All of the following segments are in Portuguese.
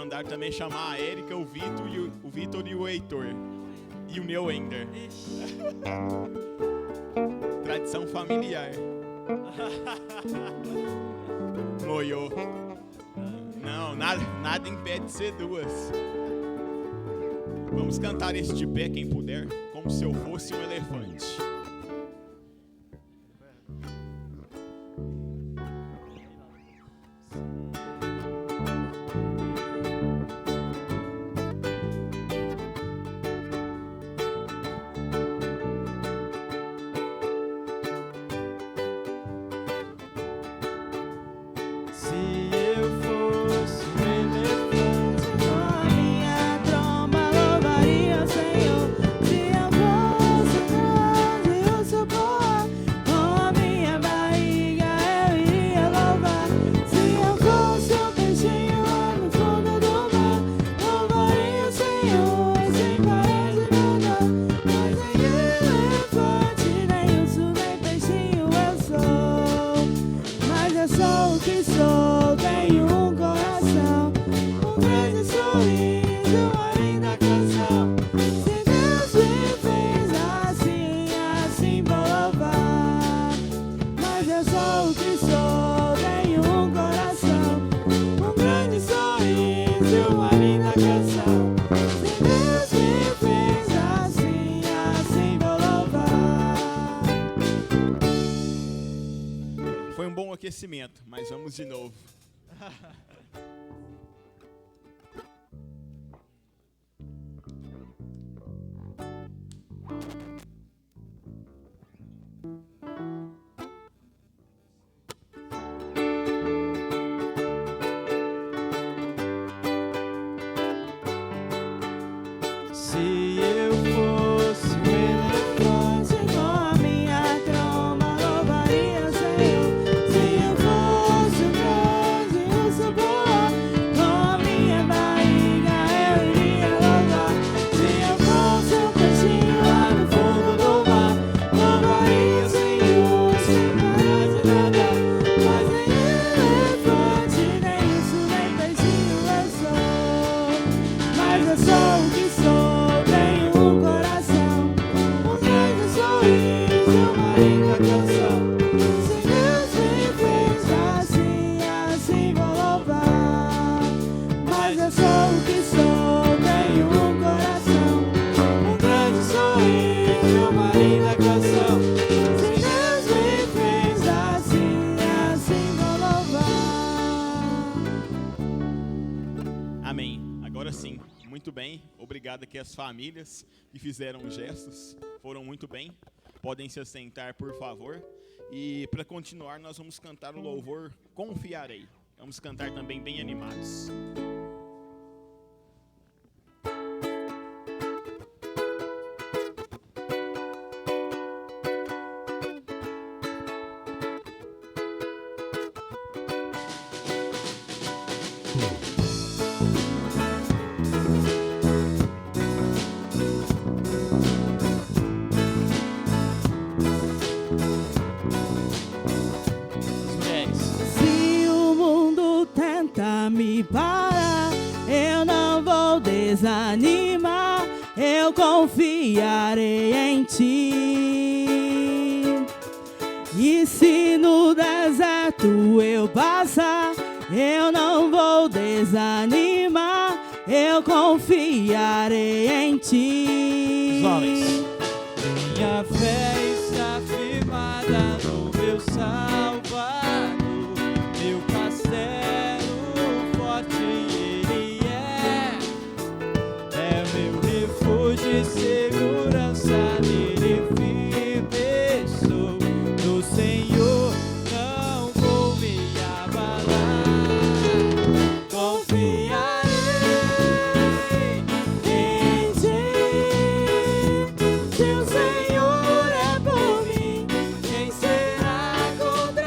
mandaram também chamar a Érica, o Vitor e o Heitor. E o Neuender. Tradição familiar. Moiô. Não, nada impede de ser duas. Vamos cantar esse de pé, quem puder, como se eu fosse um elefante. Mas vamos de novo. Aqui as famílias que fizeram gestos, foram muito bem. Podem se assentar, por favor. E para continuar, nós vamos cantar o louvor Confiarei. Vamos cantar também bem animados. Desanimar, eu confiarei em ti. E se no deserto eu passar, eu não vou desanimar, eu confiarei em ti. Os homens. Minha fé está firmada no meu Salvador, meu castelo forte. De segurança nele firme sou, no Senhor não vou me abalar. Confiarei em ti, se o Senhor é por mim, quem será contra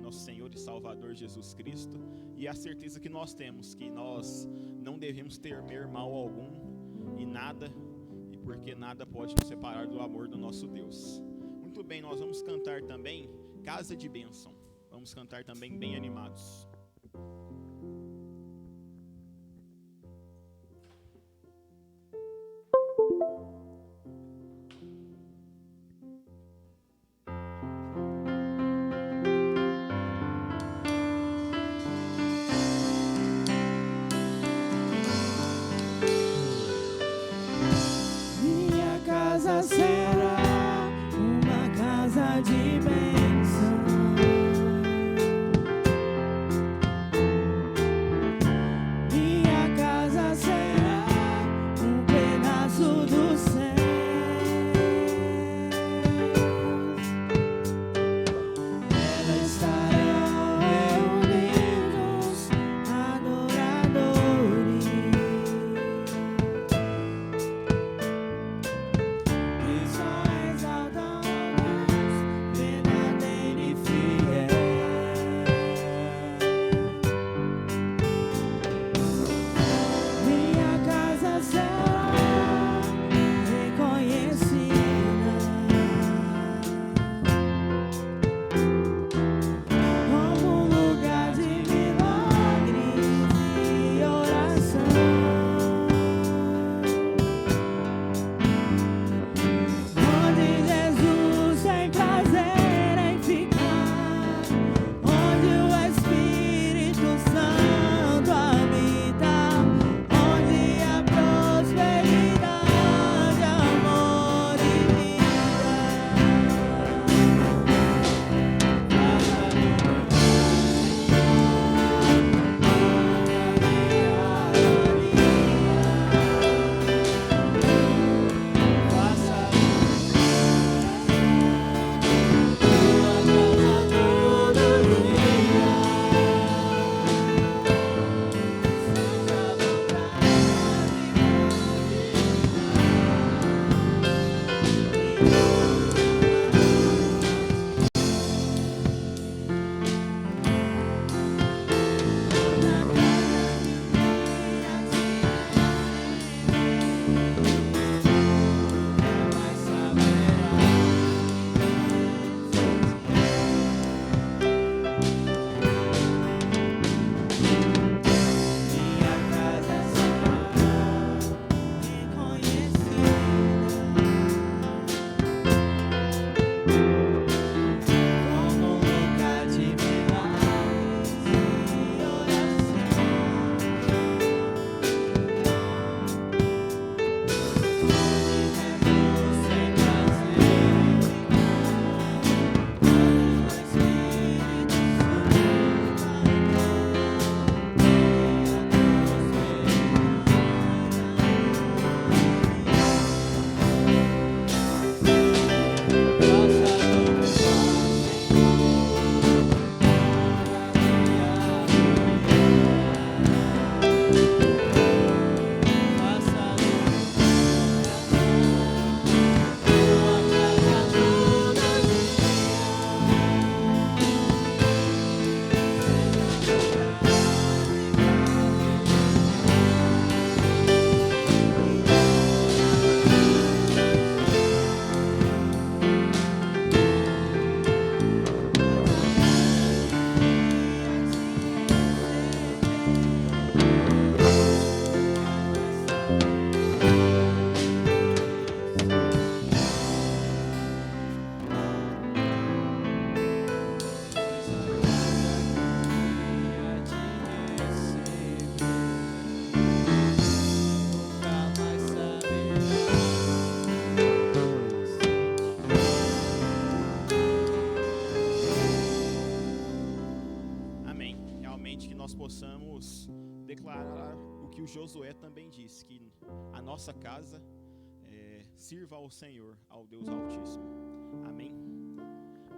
nosso Senhor e Salvador Jesus Cristo, e a certeza que nós temos que nós não devemos temer mal algum e nada, e porque nada pode nos separar do amor do nosso Deus. Muito bem, nós vamos cantar também Casa de Bênção. Vamos cantar também bem animados. Minha casa será uma casa de bênção. Minha casa será um pedaço do céu. Ela estará reunidos adoradores que só exaltam a Deus verdadeiro e fiel. Minha casa será reconhecida como um lugar de milagres e oração, onde Jesus tem prazer em ficar, onde o Espírito Santo habita, onde há prosperidade, amor e vida. Possamos declarar o que o Josué também disse, que a nossa casa sirva ao Senhor, ao Deus Altíssimo. Amém?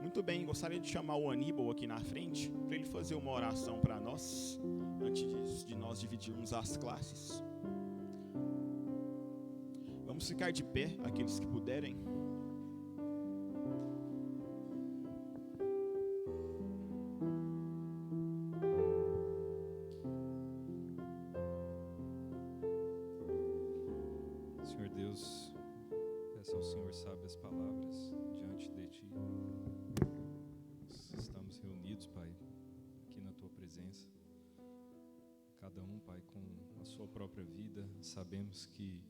Muito bem, gostaria de chamar o Aníbal aqui na frente, para ele fazer uma oração para nós, antes de nós dividirmos as classes. Vamos ficar de pé, aqueles que puderem. Deus, peço ao Senhor sábias palavras diante de Ti. Nós estamos reunidos, Pai, aqui na Tua presença. Cada um, Pai, com a sua própria vida. Sabemos que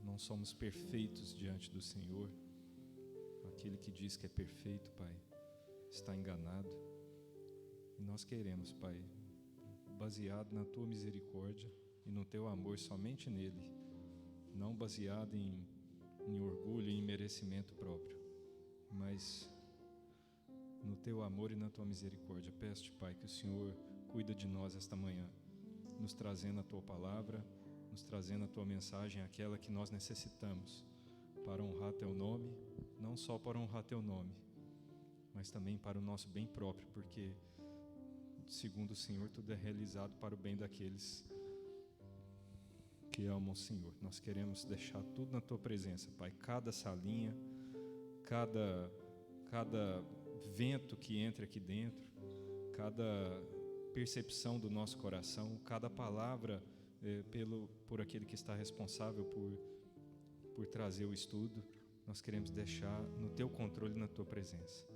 não somos perfeitos diante do Senhor. Aquele que diz que é perfeito, Pai, está enganado. E nós queremos, Pai, baseado na Tua misericórdia e no Teu amor, somente nele, não baseado em orgulho e em merecimento próprio, mas no Teu amor e na Tua misericórdia. Peço-te, Pai, que o Senhor cuida de nós esta manhã, nos trazendo a Tua palavra, nos trazendo a Tua mensagem, aquela que nós necessitamos para honrar Teu nome, não só para honrar Teu nome, mas também para o nosso bem próprio, porque segundo o Senhor, tudo é realizado para o bem daqueles que amam o Senhor. Nós queremos deixar tudo na Tua presença, Pai. Cada salinha, cada vento que entra aqui dentro, cada percepção do nosso coração, cada palavra por aquele que está responsável por trazer o estudo, nós queremos deixar no Teu controle, na Tua presença.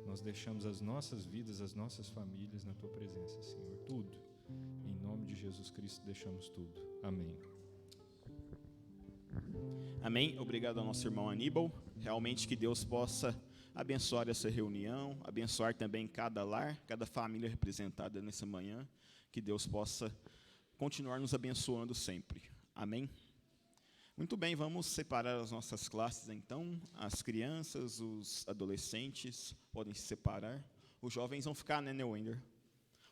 Nós deixamos as nossas vidas, as nossas famílias na Tua presença, Senhor. Tudo. Em nome de Jesus Cristo, deixamos tudo. Amém. Amém. Obrigado ao nosso irmão Aníbal. Realmente que Deus possa abençoar essa reunião, abençoar também cada lar, cada família representada nessa manhã. Que Deus possa continuar nos abençoando sempre. Amém. Muito bem, vamos separar as nossas classes então. As crianças, os adolescentes podem se separar. Os jovens vão ficar, né, Neuender?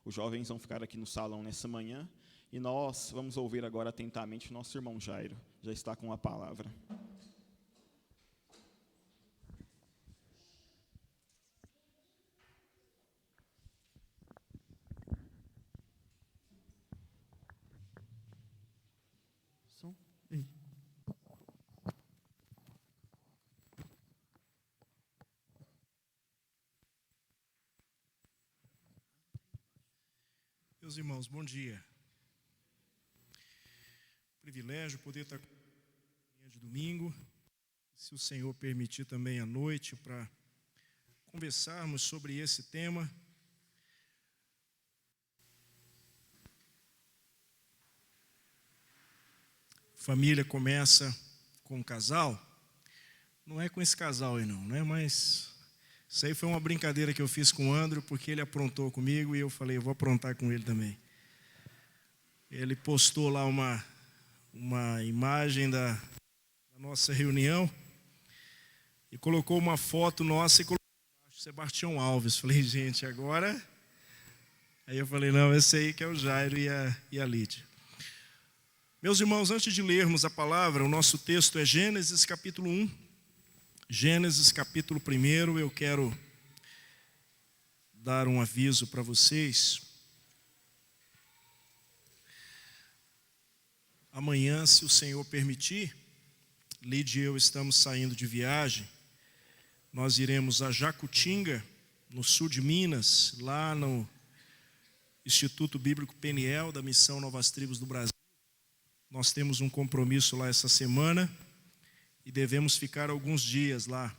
Os jovens vão ficar aqui no salão nessa manhã. E nós vamos ouvir agora atentamente o nosso irmão Jairo. Já está com a palavra. Som. Meus irmãos, bom dia. Privilégio poder estar com de domingo, se o Senhor permitir também à noite, para conversarmos sobre esse tema. Família começa com um casal. Não é com esse casal aí não é? Mas isso aí foi uma brincadeira que eu fiz com o André, porque ele aprontou comigo e eu falei, eu vou aprontar com ele também. Ele postou lá uma imagem da nossa reunião e colocou uma foto nossa e colocou embaixo, Sebastião Alves. Falei, gente, agora... Aí eu falei, não, esse aí que é o Jairo e a Lídia. Meus irmãos, antes de lermos a palavra, o nosso texto é Gênesis capítulo 1. Gênesis capítulo 1, eu quero dar um aviso para vocês. Amanhã, se o Senhor permitir, Lídia e eu estamos saindo de viagem. Nós iremos a Jacutinga, no sul de Minas, lá no Instituto Bíblico Peniel, da Missão Novas Tribos do Brasil. Nós temos um compromisso lá essa semana e devemos ficar alguns dias lá.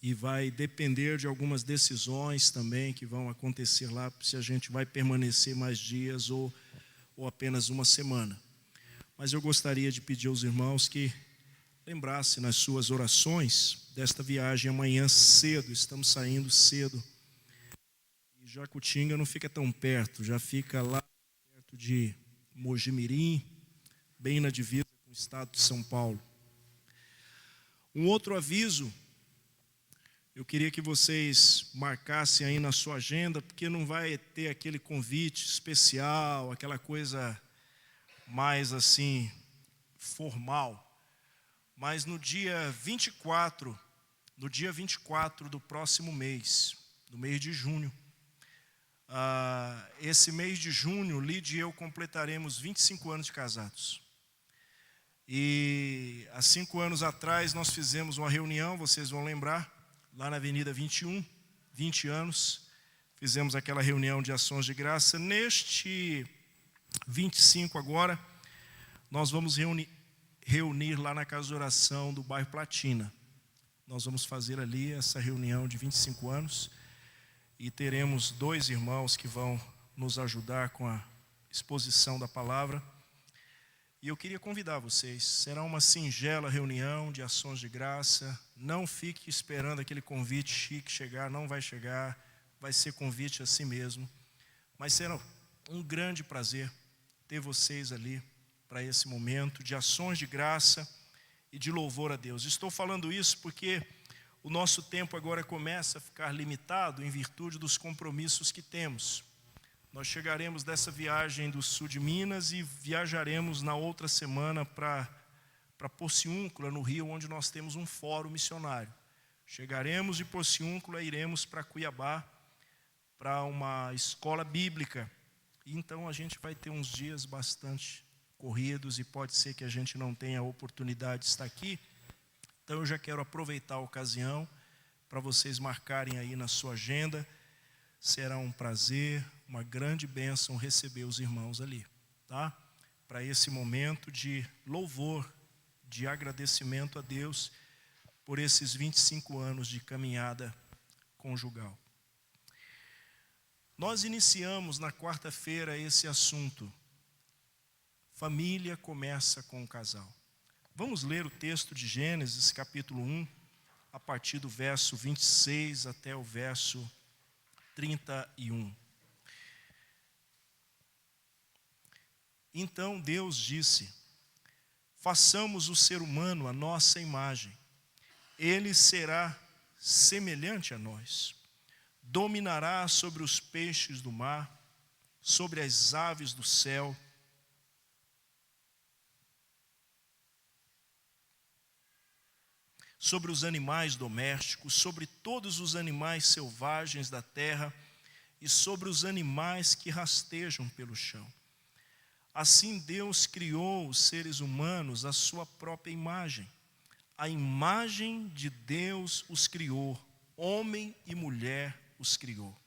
E vai depender de algumas decisões também que vão acontecer lá, se a gente vai permanecer mais dias ou apenas uma semana. Mas eu gostaria de pedir aos irmãos que lembrassem nas suas orações desta viagem amanhã cedo. Estamos saindo cedo. E Jacutinga não fica tão perto, já fica lá perto de Mojimirim, bem na divisa com o estado de São Paulo. Um outro aviso, eu queria que vocês marcassem aí na sua agenda, porque não vai ter aquele convite especial, aquela coisa mais assim, formal. Mas no dia 24 do próximo mês, do mês de junho, esse mês de junho, Lídia e eu completaremos 25 anos de casados. E há 5 anos atrás nós fizemos uma reunião, vocês vão lembrar, lá na Avenida 21, 20 anos, fizemos aquela reunião de ações de graça. Neste 25 agora, nós vamos reunir lá na casa de oração do bairro Platina. Nós vamos fazer ali essa reunião de 25 anos e teremos 2 irmãos que vão nos ajudar com a exposição da palavra. E eu queria convidar vocês, será uma singela reunião de ações de graça. Não fique esperando aquele convite chique chegar, não vai chegar, vai ser convite a si mesmo. Mas será um grande prazer ter vocês ali para esse momento de ações de graça e de louvor a Deus. Estou falando isso porque o nosso tempo agora começa a ficar limitado em virtude dos compromissos que temos. Nós chegaremos dessa viagem do sul de Minas e viajaremos na outra semana para Porciúncula, no Rio, onde nós temos um fórum missionário. Chegaremos de Porciúncula e iremos para Cuiabá, para uma escola bíblica. E então a gente vai ter uns dias bastante corridos e pode ser que a gente não tenha a oportunidade de estar aqui. Então eu já quero aproveitar a ocasião para vocês marcarem aí na sua agenda. Será um prazer, uma grande bênção receber os irmãos ali, tá? Para esse momento de louvor, de agradecimento a Deus por esses 25 anos de caminhada conjugal. Nós iniciamos na quarta-feira esse assunto. Família começa com o casal. Vamos ler o texto de Gênesis, capítulo 1, a partir do verso 26 até o verso 31. Então Deus disse: façamos o ser humano à nossa imagem. Ele será semelhante a nós. Dominará sobre os peixes do mar, sobre as aves do céu, sobre os animais domésticos, sobre todos os animais selvagens da terra e sobre os animais que rastejam pelo chão. Assim Deus criou os seres humanos à sua própria imagem. A imagem de Deus os criou, homem e mulher os criou.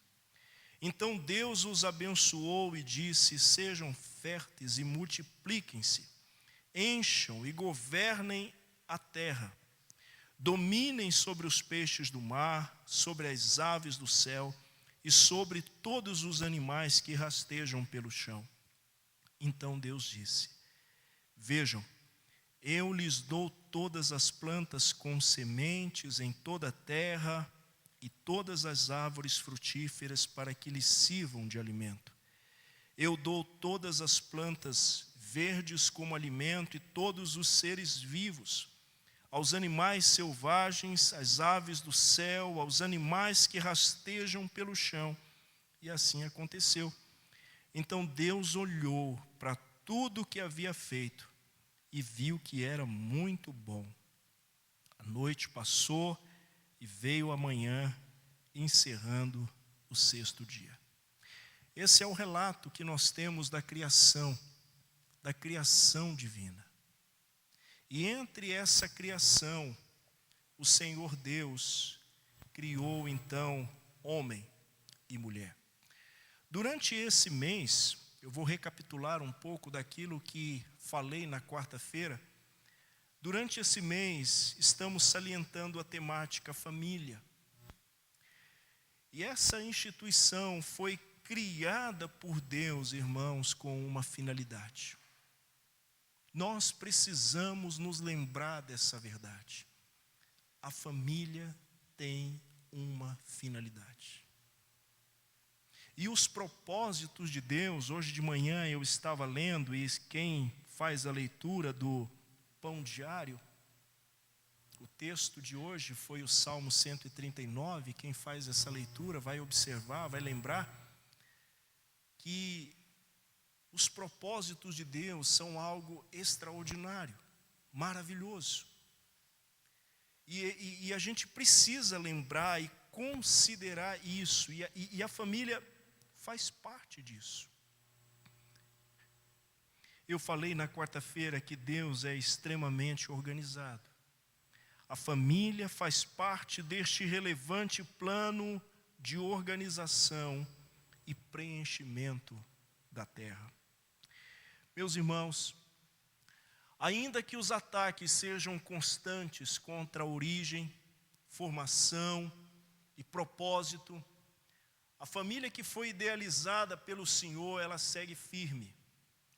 Então Deus os abençoou e disse: sejam férteis e multipliquem-se, encham e governem a terra. Dominem sobre os peixes do mar, sobre as aves do céu e sobre todos os animais que rastejam pelo chão. Então Deus disse: vejam, eu lhes dou todas as plantas com sementes em toda a terra e todas as árvores frutíferas para que lhes sirvam de alimento. Eu dou todas as plantas verdes como alimento e todos os seres vivos, aos animais selvagens, às aves do céu, aos animais que rastejam pelo chão. E assim aconteceu. Então Deus olhou para tudo o que havia feito e viu que era muito bom. A noite passou e veio a manhã, encerrando o 6º dia. Esse é o relato que nós temos da criação divina. E entre essa criação, o Senhor Deus criou então homem e mulher. Durante esse mês, eu vou recapitular um pouco daquilo que falei na quarta-feira. Durante esse mês, estamos salientando a temática família. E essa instituição foi criada por Deus, irmãos, com uma finalidade. Nós precisamos nos lembrar dessa verdade. A família tem uma finalidade. E os propósitos de Deus, hoje de manhã eu estava lendo, e quem faz a leitura do Pão Diário, o texto de hoje foi o Salmo 139, quem faz essa leitura vai observar, vai lembrar que os propósitos de Deus são algo extraordinário, maravilhoso. E a gente precisa lembrar e considerar isso, e a família faz parte disso. Eu falei na quarta-feira que Deus é extremamente organizado. A família faz parte deste relevante plano de organização e preenchimento da terra. Meus irmãos, Ainda que os ataques sejam constantes contra a origem, formação e propósito, a família que foi idealizada pelo Senhor, ela segue firme.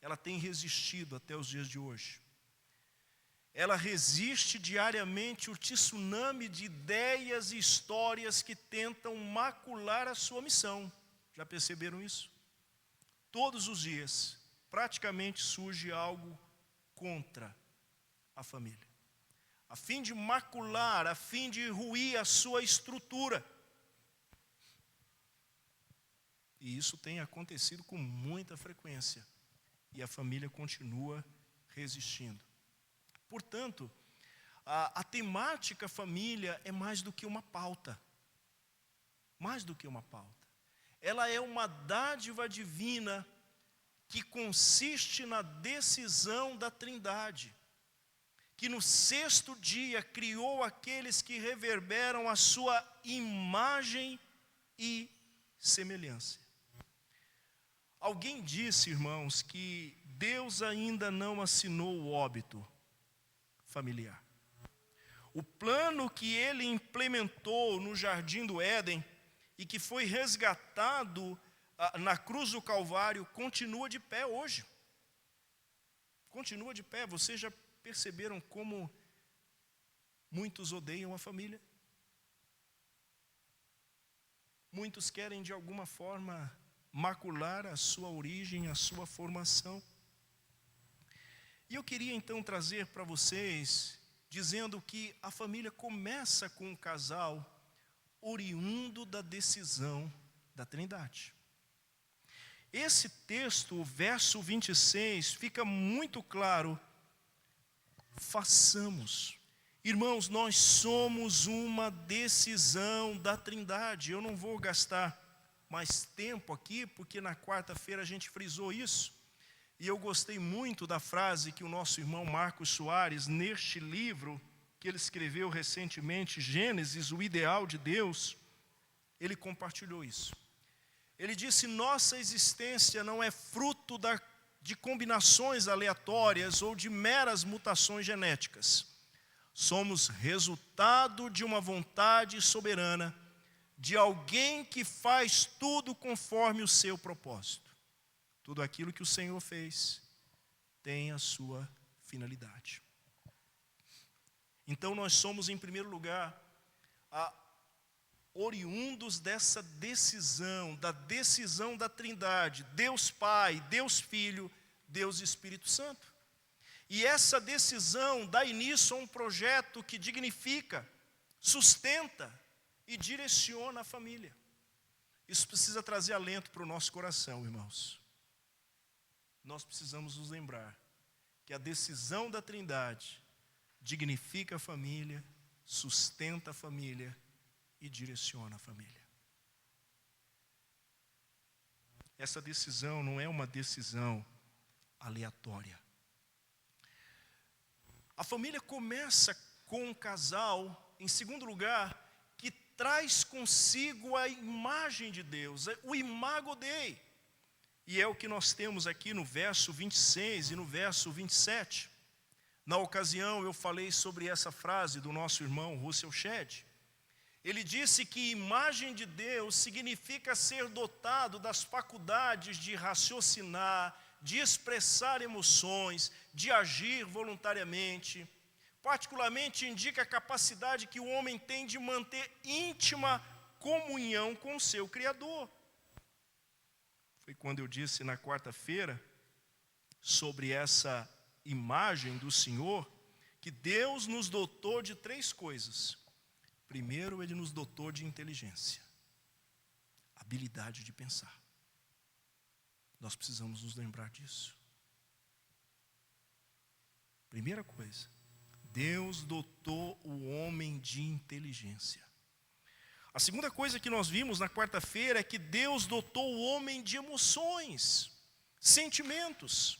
Ela tem resistido até os dias de hoje. Ela resiste diariamente o tsunami de ideias e histórias que tentam macular a sua missão. Já perceberam isso? Todos os dias, praticamente surge algo contra a família, a fim de macular, a fim de ruir a sua estrutura. E isso tem acontecido com muita frequência, e a família continua resistindo. Portanto, a temática família é mais do que uma pauta. Mais do que uma pauta. Ela é uma dádiva divina que consiste na decisão da Trindade, que no sexto dia criou aqueles que reverberam a sua imagem e semelhança. Alguém disse, irmãos, que Deus ainda não assinou o óbito familiar. O plano que ele implementou no Jardim do Éden e que foi resgatado na cruz do Calvário continua de pé hoje. Continua de pé. Vocês já perceberam como muitos odeiam a família? Muitos querem de alguma forma macular a sua origem, a sua formação. E eu queria então trazer para vocês, dizendo que a família começa com um casal oriundo da decisão da Trindade. Esse texto, o verso 26, fica muito claro. Façamos. Irmãos, nós somos uma decisão da Trindade. Eu não vou gastar mais tempo aqui, porque na quarta-feira a gente frisou isso. E eu gostei muito da frase que o nosso irmão Marcos Soares, neste livro que ele escreveu recentemente, Gênesis, o ideal de Deus, ele compartilhou isso. Ele disse: nossa existência não é fruto de combinações aleatórias ou de meras mutações genéticas. Somos resultado de uma vontade soberana, de alguém que faz tudo conforme o seu propósito. Tudo aquilo que o Senhor fez tem a sua finalidade. Então nós somos, em primeiro lugar, oriundos dessa decisão, da decisão da Trindade, Deus Pai, Deus Filho, Deus Espírito Santo. E essa decisão dá início a um projeto que dignifica, sustenta e direciona a família. Isso precisa trazer alento para o nosso coração, irmãos. Nós precisamos nos lembrar que a decisão da Trindade dignifica a família, sustenta a família e direciona a família. Essa decisão não é uma decisão aleatória. A família começa com um casal, em segundo lugar, que traz consigo a imagem de Deus, o imago Dei. E é o que nós temos aqui no verso 26 e no verso 27. Na ocasião eu falei sobre essa frase do nosso irmão Russell Shedd. Ele disse que imagem de Deus significa ser dotado das faculdades de raciocinar, de expressar emoções, de agir voluntariamente. Particularmente indica a capacidade que o homem tem de manter íntima comunhão com o seu Criador. Foi quando eu disse na quarta-feira sobre essa imagem do Senhor, que Deus nos dotou de 3 coisas. Primeiro, Ele nos dotou de inteligência, habilidade de pensar. Nós precisamos nos lembrar disso. Primeira coisa, Deus dotou o homem de inteligência. A segunda coisa que nós vimos na quarta-feira é que Deus dotou o homem de emoções, sentimentos.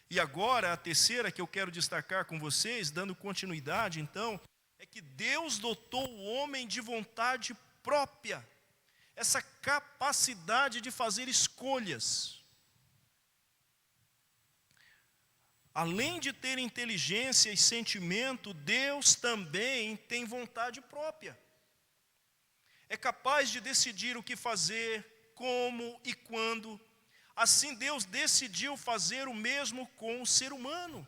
E agora, a terceira que eu quero destacar com vocês, dando continuidade então, é que Deus dotou o homem de vontade própria, essa capacidade de fazer escolhas. além de ter inteligência e sentimento, Deus também tem vontade própria. É capaz de decidir o que fazer, como e quando. Assim Deus decidiu fazer o mesmo com o ser humano,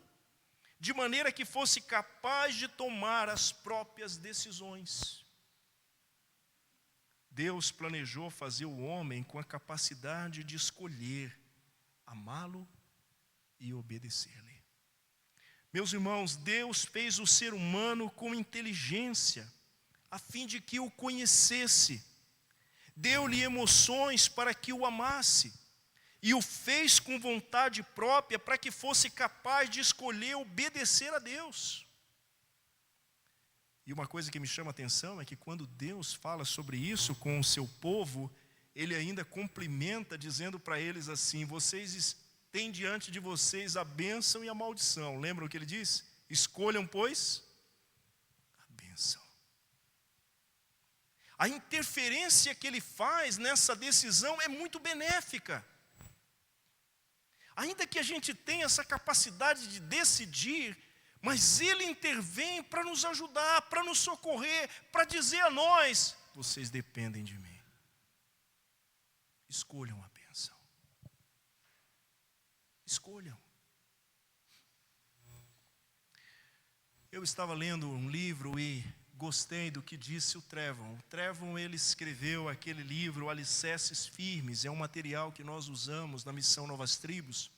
de maneira que fosse capaz de tomar as próprias decisões. Deus planejou fazer o homem com a capacidade de escolher, amá-lo e obedecer-lhe. Meus irmãos, Deus fez o ser humano com inteligência, a fim de que o conhecesse. Deu-lhe emoções para que o amasse, e o fez com vontade própria para que fosse capaz de escolher obedecer a Deus. E uma coisa que me chama a atenção é que quando Deus fala sobre isso com o seu povo, Ele ainda cumprimenta dizendo para eles assim: vocês têm diante de vocês a bênção e a maldição. Lembram o que Ele diz? Escolham, pois, a bênção. A interferência que Ele faz nessa decisão é muito benéfica. Ainda que a gente tenha essa capacidade de decidir, mas Ele intervém para nos ajudar, para nos socorrer, para dizer a nós: vocês dependem de mim. Escolham a bênção. Escolham. Eu estava lendo um livro e gostei do que disse o Trevon. O Trevon, ele escreveu aquele livro, Alicerces Firmes. É um material que nós usamos na missão Novas Tribos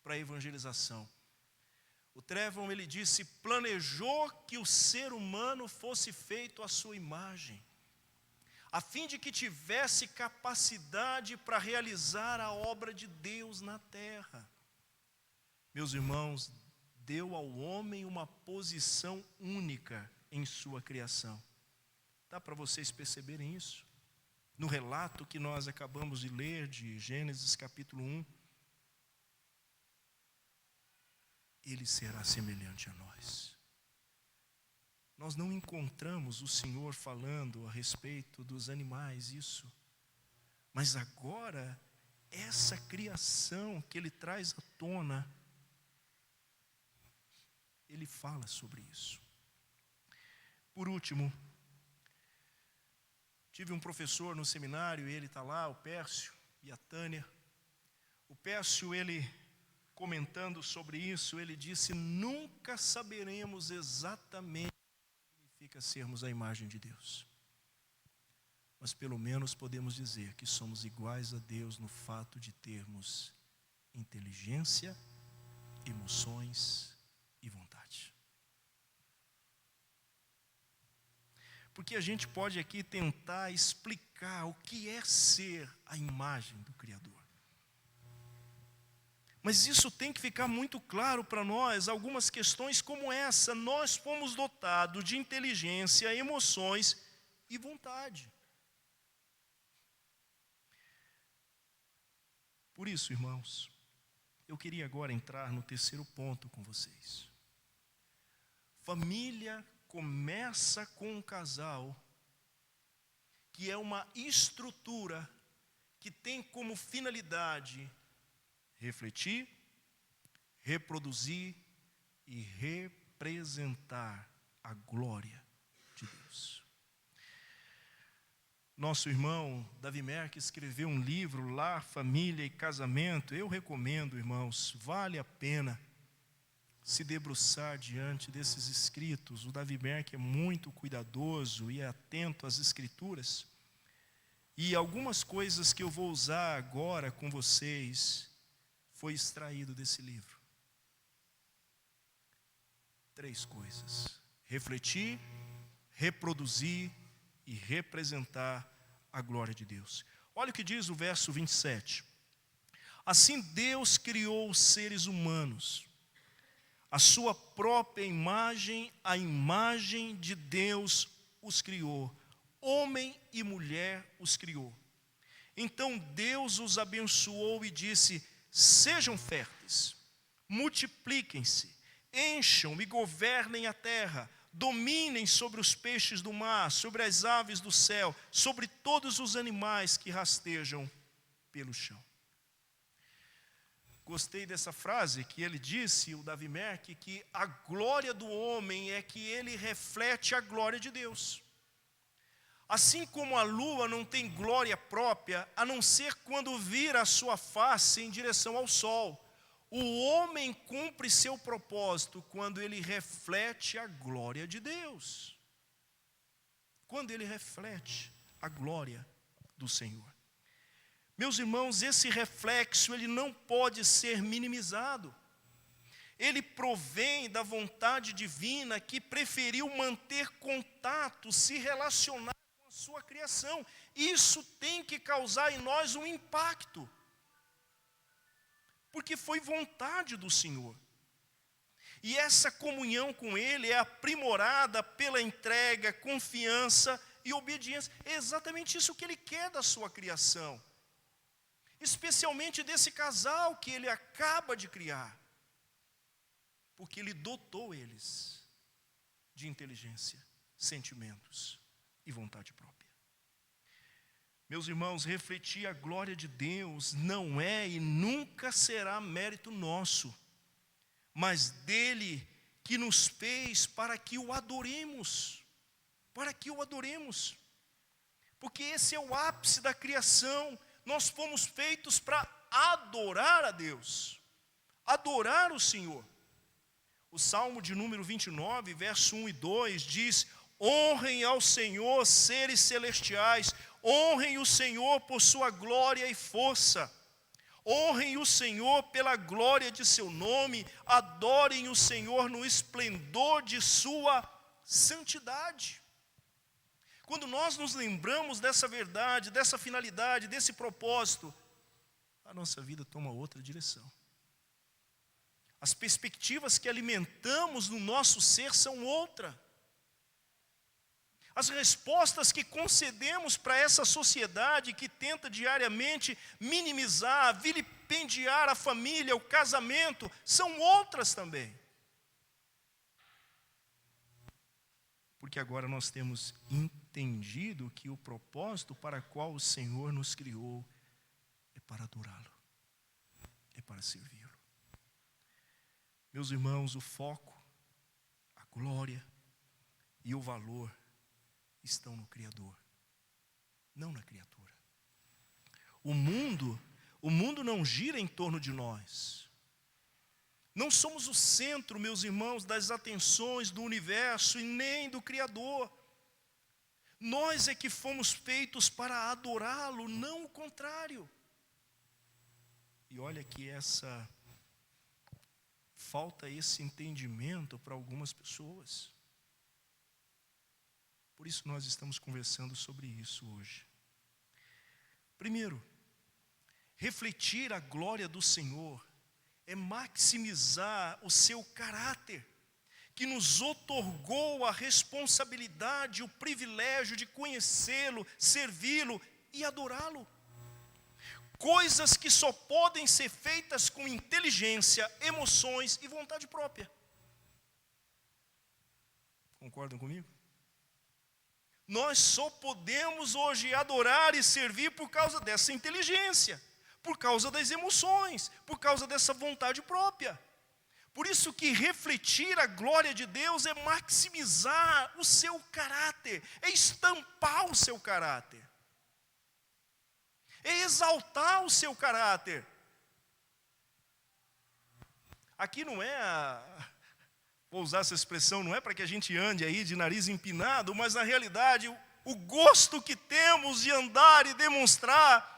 para evangelização. O Trevon, ele disse: planejou que o ser humano fosse feito à sua imagem, a fim de que tivesse capacidade para realizar a obra de Deus na terra. Meus irmãos, deu ao homem uma posição única em sua criação. Dá para vocês perceberem isso? No relato que nós acabamos de ler de Gênesis capítulo 1, Ele será semelhante a nós. Nós não encontramos o Senhor falando a respeito dos animais, isso. Mas agora, essa criação que Ele traz à tona, Ele fala sobre isso. Por último, tive um professor no seminário, e ele está lá, o Pércio e a Tânia. O Pércio, ele comentando sobre isso, ele disse: nunca saberemos exatamente o que significa sermos a imagem de Deus. Mas pelo menos podemos dizer que somos iguais a Deus no fato de termos inteligência, emoções e vontade. Porque a gente pode aqui tentar explicar o que é ser a imagem do Criador. Mas isso tem que ficar muito claro para nós, algumas questões como essa. Nós fomos dotados de inteligência, emoções e vontade. Por isso, irmãos, eu queria agora entrar no terceiro ponto com vocês. Família começa com um casal que é uma estrutura que tem como finalidade refletir, reproduzir e representar a glória de Deus. Nosso irmão Davi Merck escreveu um livro, Lar, Família e Casamento. Eu recomendo, irmãos, vale a pena se debruçar diante desses escritos. O Davi Merck é muito cuidadoso e atento às escrituras. E algumas coisas que eu vou usar agora com vocês foi extraído desse livro. 3 coisas: refletir, reproduzir e representar a glória de Deus. Olha o que diz o verso 27. Assim Deus criou os seres humanos, a sua própria imagem, a imagem de Deus os criou. Homem e mulher os criou. Então Deus os abençoou e disse: sejam férteis, multipliquem-se, encham e governem a terra, dominem sobre os peixes do mar, sobre as aves do céu, sobre todos os animais que rastejam pelo chão. Gostei dessa frase que ele disse, o Davi Merck, que a glória do homem é que ele reflete a glória de Deus. Assim como a lua não tem glória própria, a não ser quando vira a sua face em direção ao sol, o homem cumpre seu propósito quando ele reflete a glória de Deus. Quando ele reflete a glória do Senhor. Meus irmãos, esse reflexo ele não pode ser minimizado. Ele provém da vontade divina que preferiu manter contato, se relacionar com a sua criação. Isso tem que causar em nós um impacto. Porque foi vontade do Senhor. E essa comunhão com Ele é aprimorada pela entrega, confiança e obediência. É exatamente isso que Ele quer da sua criação. Especialmente desse casal que Ele acaba de criar. Porque Ele dotou eles de inteligência, sentimentos e vontade própria. Meus irmãos, refletir a glória de Deus não é e nunca será mérito nosso, mas dele que nos fez para que o adoremos, porque esse é o ápice da criação. Nós fomos feitos para adorar a Deus, adorar o Senhor. O Salmo de número 29, verso 1 e 2 diz: honrem ao Senhor seres celestiais, honrem o Senhor por sua glória e força. Honrem o Senhor pela glória de seu nome, adorem o Senhor no esplendor de sua santidade. Quando nós nos lembramos dessa verdade, dessa finalidade, desse propósito, a nossa vida toma outra direção. As perspectivas que alimentamos no nosso ser são outra. As respostas que concedemos para essa sociedade que tenta diariamente minimizar, vilipendiar a família, o casamento, são outras também. Porque agora nós temos entendido que o propósito para qual o Senhor nos criou é para adorá-lo, é para servi-lo. Meus irmãos, o foco, a glória e o valor estão no Criador, não na criatura. O mundo não gira em torno de nós. Não somos o centro, meus irmãos, das atenções do universo e nem do Criador. Nós é que fomos feitos para adorá-lo, não o contrário. E olha que falta esse entendimento para algumas pessoas. Por isso nós estamos conversando sobre isso hoje. Primeiro, refletir a glória do Senhor é maximizar o seu caráter, que nos outorgou a responsabilidade, o privilégio de conhecê-lo, servi-lo e adorá-lo. Coisas que só podem ser feitas com inteligência, emoções e vontade própria. Concordam comigo? Nós só podemos hoje adorar e servir por causa dessa inteligência, por causa das emoções, por causa dessa vontade própria. Por isso que refletir a glória de Deus é maximizar o seu caráter, é estampar o seu caráter, é exaltar o seu caráter. Aqui não é, vou usar essa expressão, não é para que a gente ande aí de nariz empinado, mas na realidade o gosto que temos de andar e demonstrar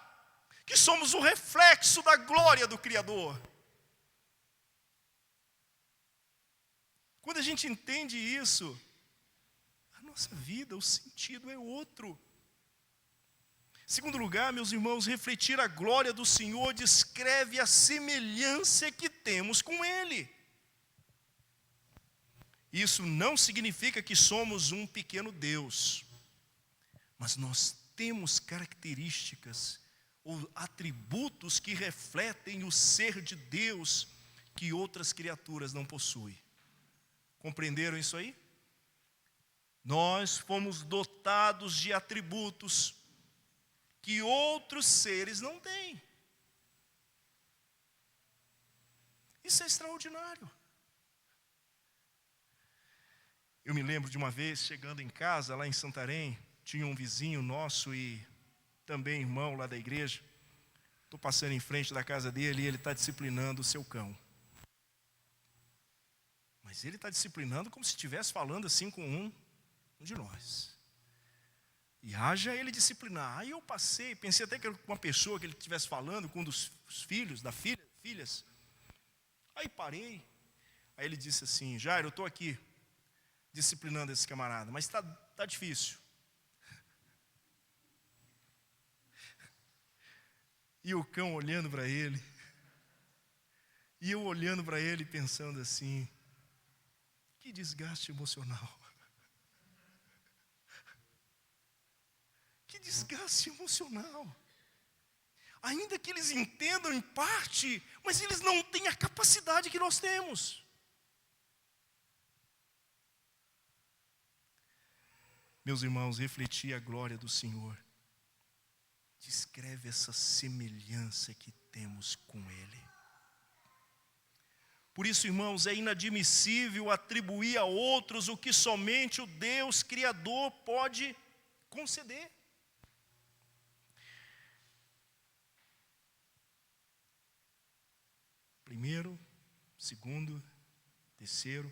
que somos o reflexo da glória do Criador. Quando a gente entende isso, a nossa vida, o sentido é outro. Segundo lugar, meus irmãos, refletir a glória do Senhor descreve a semelhança que temos com Ele. Isso não significa que somos um pequeno Deus, mas nós temos características ou atributos que refletem o ser de Deus que outras criaturas não possuem. Compreenderam isso aí? Nós fomos dotados de atributos que outros seres não têm. Isso é extraordinário. Eu me lembro de uma vez, chegando em casa, lá em Santarém, tinha um vizinho nosso e também irmão lá da igreja. Estou passando em frente da casa dele e ele está disciplinando o seu cão. Mas ele está disciplinando como se estivesse falando assim com um de nós. E haja ele disciplinar. Aí eu pensei até que era com uma pessoa que ele estivesse falando, com um dos filhos, filhas. Aí parei. Aí ele disse assim: Jairo, eu estou aqui disciplinando esse camarada, mas está difícil. E o cão olhando para ele. E eu olhando para ele pensando assim: que desgaste emocional. Que desgaste emocional. Ainda que eles entendam em parte, mas eles não têm a capacidade que nós temos. Meus irmãos, refletir a glória do Senhor descreve essa semelhança que temos com Ele. Por isso, irmãos, é inadmissível atribuir a outros o que somente o Deus Criador pode conceder. Primeiro, segundo, terceiro.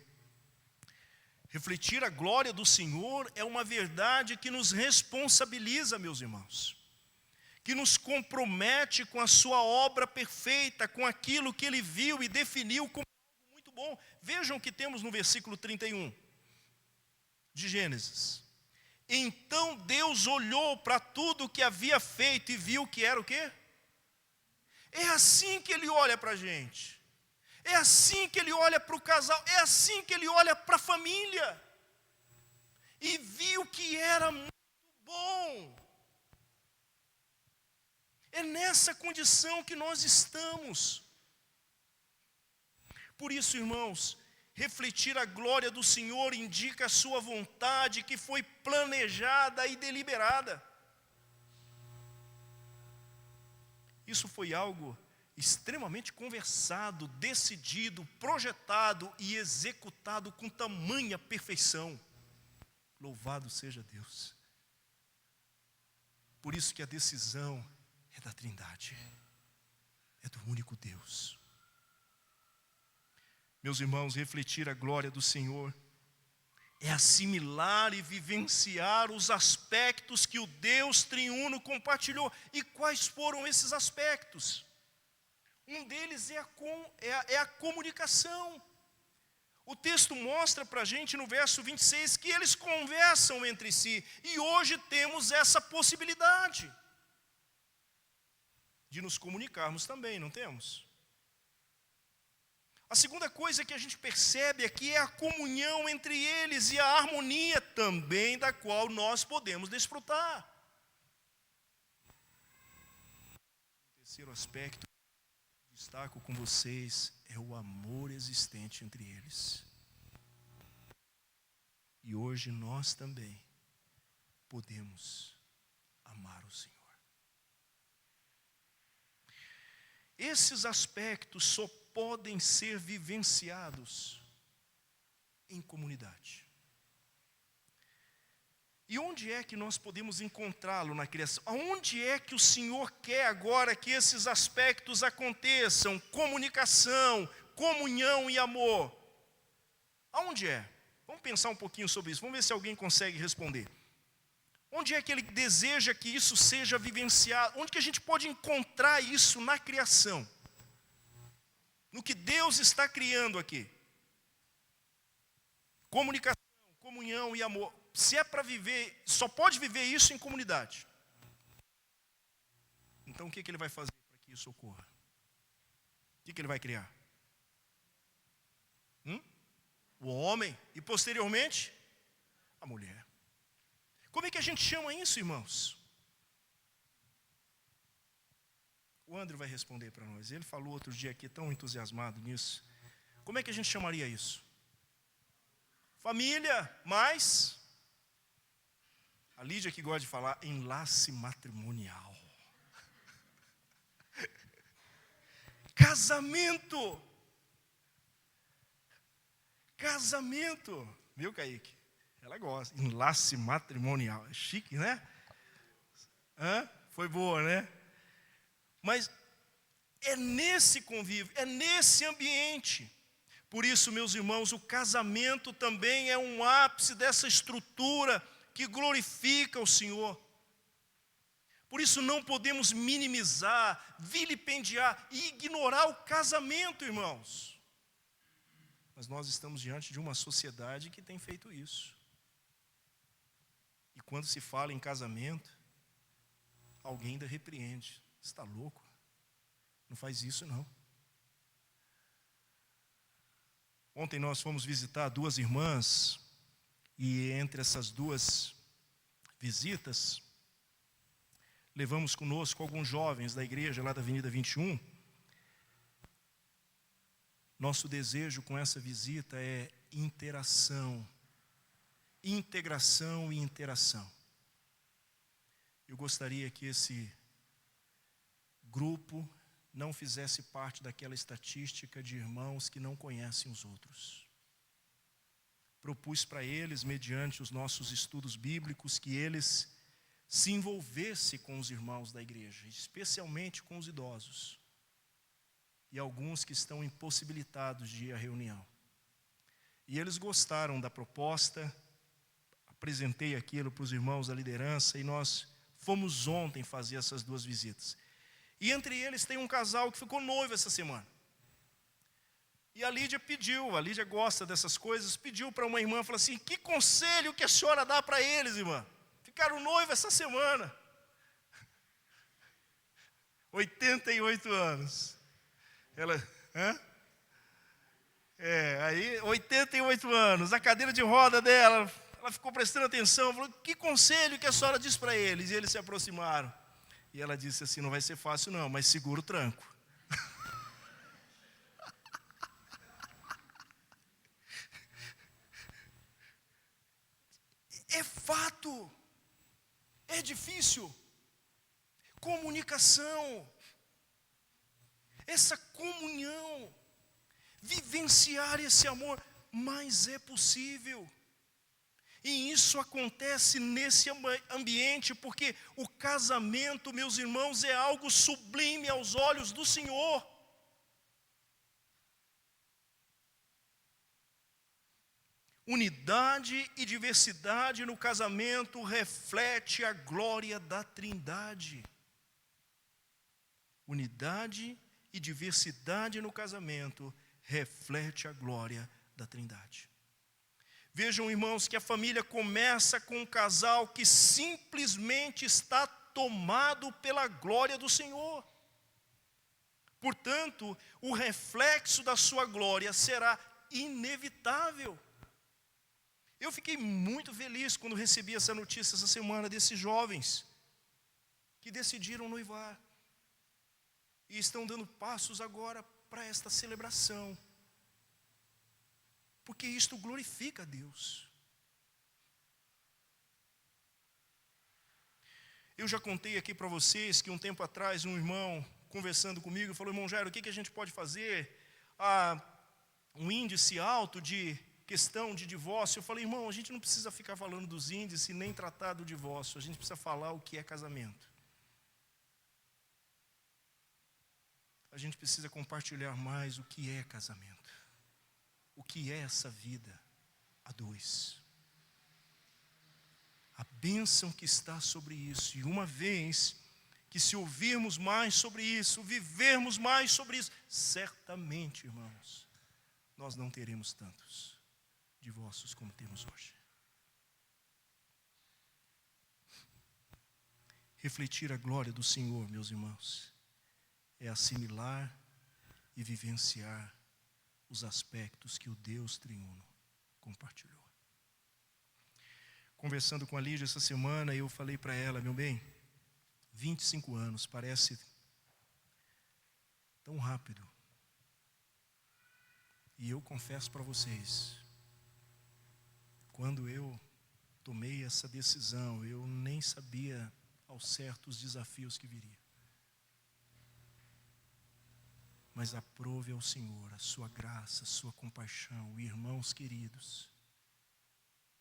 Refletir a glória do Senhor é uma verdade que nos responsabiliza, meus irmãos, que nos compromete com a sua obra perfeita, com aquilo que Ele viu e definiu como algo muito bom. Vejam o que temos no versículo 31 de Gênesis. Então Deus olhou para tudo o que havia feito e viu que era o quê? É assim que Ele olha para a gente. É assim que Ele olha para o casal. É assim que Ele olha para a família. E viu que era muito bom. É nessa condição que nós estamos. Por isso, irmãos, refletir a glória do Senhor indica a sua vontade que foi planejada e deliberada. Isso foi algo extremamente conversado, decidido, projetado e executado com tamanha perfeição. Louvado seja Deus. Por isso que a decisão é da Trindade, é do único Deus. Meus irmãos, refletir a glória do Senhor é assimilar e vivenciar os aspectos que o Deus triuno compartilhou. E quais foram esses aspectos? Um deles é a comunicação. O texto mostra para a gente no verso 26 que eles conversam entre si. E hoje temos essa possibilidade de nos comunicarmos também, não temos? A segunda coisa que a gente percebe aqui é a comunhão entre eles e a harmonia também da qual nós podemos desfrutar. O terceiro aspecto que destaco com vocês é o amor existente entre eles. E hoje nós também podemos amar o Senhor. Esses aspectos só podem ser vivenciados em comunidade. E onde é que nós podemos encontrá-lo na criação? Aonde é que o Senhor quer agora que esses aspectos aconteçam? Comunicação, comunhão e amor. Aonde é? Vamos pensar um pouquinho sobre isso. Vamos ver se alguém consegue responder. Onde é que Ele deseja que isso seja vivenciado? Onde que a gente pode encontrar isso na criação? No que Deus está criando aqui. Comunicação, comunhão e amor. Se é para viver, só pode viver isso em comunidade. Então o que Ele vai fazer para que isso ocorra? O que Ele vai criar? O homem e posteriormente a mulher. Como é que a gente chama isso, irmãos? O André vai responder para nós. Ele falou outro dia aqui, tão entusiasmado nisso. Como é que a gente chamaria isso? Família, mais... A Lídia que gosta de falar enlace matrimonial. Casamento. casamento. Viu, Kaique? Ela gosta. Enlace matrimonial. É chique, né? Foi boa, né? Mas é nesse convívio, é nesse ambiente. Por isso, meus irmãos, o casamento também é um ápice dessa estrutura que glorifica o Senhor. Por isso não podemos minimizar, vilipendiar e ignorar o casamento, irmãos. Mas nós estamos diante de uma sociedade que tem feito isso. E quando se fala em casamento, alguém ainda repreende. Você está louco? Não faz isso não. Ontem nós fomos visitar 2 irmãs, e entre essas 2 visitas, levamos conosco alguns jovens da igreja lá da Avenida 21. Nosso desejo com essa visita é interação, integração e interação. Eu gostaria que esse grupo não fizesse parte daquela estatística de irmãos que não conhecem os outros. Propus para eles, mediante os nossos estudos bíblicos, que eles se envolvessem com os irmãos da igreja, especialmente com os idosos, e alguns que estão impossibilitados de ir à reunião. E eles gostaram da proposta, apresentei aquilo para os irmãos da liderança, e nós fomos ontem fazer essas 2 visitas. E entre eles tem um casal que ficou noivo essa semana. E a Lídia gosta dessas coisas, pediu para uma irmã, falou assim: que conselho que a senhora dá para eles, irmã? Ficaram noivos essa semana. 88 anos. Ela, 88 anos, a cadeira de roda dela, ela ficou prestando atenção, falou: que conselho que a senhora diz para eles? E eles se aproximaram. E ela disse assim: não vai ser fácil não, mas segura o tranco. É fato. É difícil. Comunicação. Essa comunhão. Vivenciar esse amor. Mas é possível. E isso acontece nesse ambiente, porque o casamento, meus irmãos, é algo sublime aos olhos do Senhor. Unidade e diversidade no casamento reflete a glória da Trindade. Unidade e diversidade no casamento reflete a glória da Trindade. Vejam, irmãos, que a família começa com um casal que simplesmente está tomado pela glória do Senhor. Portanto, o reflexo da sua glória será inevitável. Eu fiquei muito feliz quando recebi essa notícia essa semana desses jovens que decidiram noivar e estão dando passos agora para esta celebração. Porque isto glorifica a Deus. Eu já contei aqui para vocês que um tempo atrás um irmão conversando comigo falou: irmão Jairo, o que a gente pode fazer? Um índice alto de questão de divórcio. Eu falei: irmão, a gente não precisa ficar falando dos índices nem tratar do divórcio. A gente precisa falar o que é casamento. A gente precisa compartilhar mais o que é casamento. O que é essa vida a 2. A bênção que está sobre isso. E uma vez que se ouvirmos mais sobre isso, vivermos mais sobre isso, certamente, irmãos, nós não teremos tantos divórcios como temos hoje. Refletir a glória do Senhor, meus irmãos, é assimilar e vivenciar os aspectos que o Deus triuno compartilhou. Conversando com a Lídia essa semana, eu falei para ela: meu bem, 25 anos, parece tão rápido. E eu confesso para vocês, quando eu tomei essa decisão, eu nem sabia ao certo os desafios que viriam. mas aprove ao Senhor a sua graça, a sua compaixão, irmãos queridos,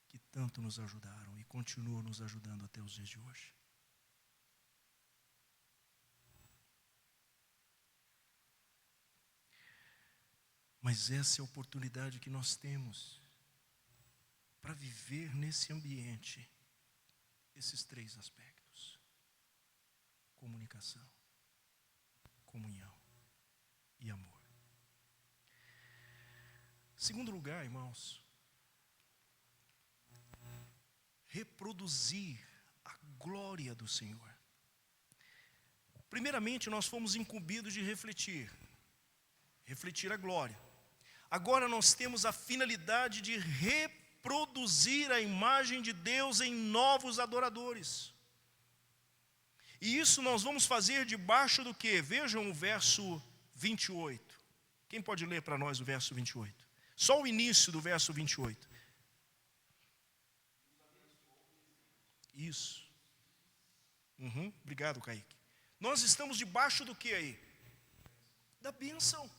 que tanto nos ajudaram e continuam nos ajudando até os dias de hoje. Mas essa é a oportunidade que nós temos para viver nesse ambiente esses três aspectos: comunicação, comunhão e amor. Segundo lugar, irmãos, reproduzir a glória do Senhor. Primeiramente, nós fomos incumbidos de refletir a glória. Agora nós temos a finalidade de reproduzir a imagem de Deus em novos adoradores. E isso nós vamos fazer debaixo do quê? Vejam o verso 28. Quem pode ler para nós o verso 28? Só o início do verso 28. Isso. Obrigado, Kaique. Nós estamos debaixo do que aí? Da bênção.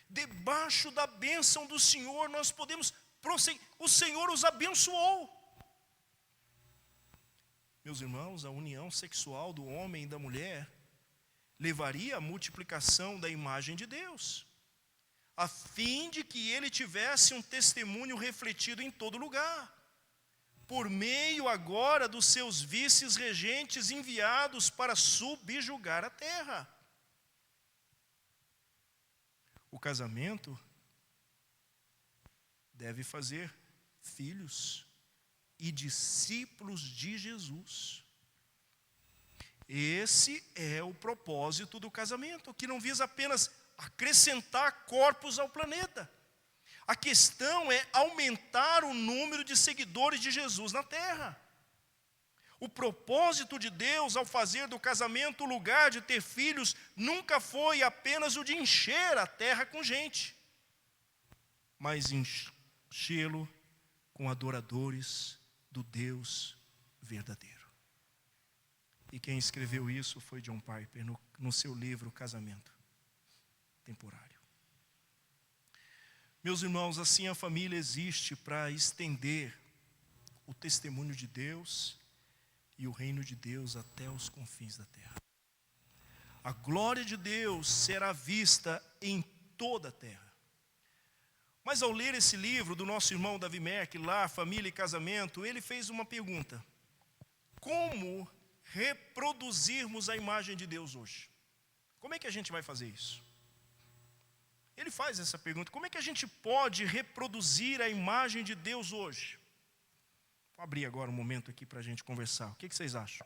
Debaixo da bênção do Senhor nós podemos prosseguir. O Senhor os abençoou. Meus irmãos, a união sexual do homem e da mulher levaria à multiplicação da imagem de Deus, a fim de que ele tivesse um testemunho refletido em todo lugar, por meio agora dos seus vices regentes enviados para subjugar a terra. O casamento deve fazer filhos e discípulos de Jesus. Esse é o propósito do casamento, que não visa apenas acrescentar corpos ao planeta. A questão é aumentar o número de seguidores de Jesus na terra. O propósito de Deus ao fazer do casamento o lugar de ter filhos nunca foi apenas o de encher a terra com gente, mas enchê-lo com adoradores do Deus verdadeiro. E quem escreveu isso foi John Piper no seu livro Casamento Temporário. Meus irmãos, assim a família existe para estender o testemunho de Deus e o reino de Deus até os confins da terra. A glória de Deus será vista em toda a terra. Mas ao ler esse livro do nosso irmão Davi Merck, lá, Família e Casamento, ele fez uma pergunta: como reproduzirmos a imagem de Deus hoje? Como é que a gente vai fazer isso? Ele faz essa pergunta: como é que a gente pode reproduzir a imagem de Deus hoje? Vou abrir agora um momento aqui para a gente conversar. O que vocês acham?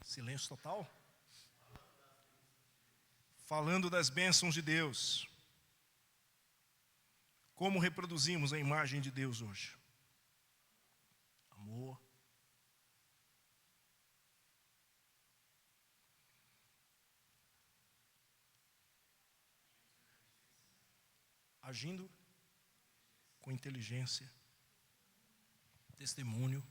Silêncio total? Falando das bênçãos de Deus. Como reproduzimos a imagem de Deus hoje? Amor. Agindo com inteligência, testemunho.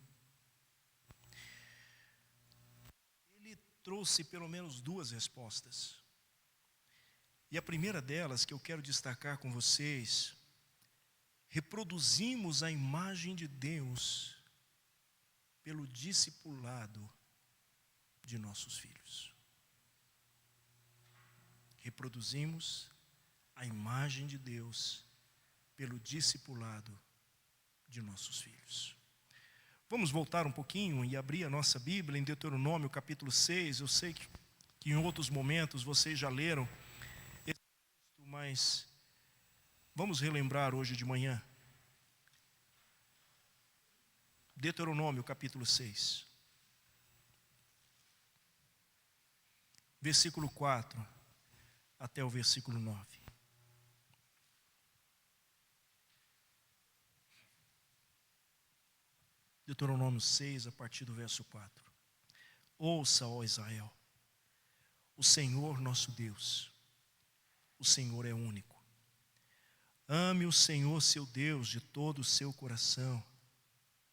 Ele trouxe pelo menos duas respostas. E a primeira delas, que eu quero destacar com vocês: reproduzimos a imagem de Deus pelo discipulado de nossos filhos. Reproduzimos a imagem de Deus pelo discipulado de nossos filhos. Vamos voltar um pouquinho e abrir a nossa Bíblia em Deuteronômio capítulo 6. Eu sei que em outros momentos vocês já leram esse texto, mas vamos relembrar hoje de manhã. Deuteronômio capítulo 6. Versículo 4 até o versículo 9. Deuteronômio 6, a partir do verso 4. Ouça, ó Israel, o Senhor nosso Deus, o Senhor é único. Ame o Senhor seu Deus de todo o seu coração,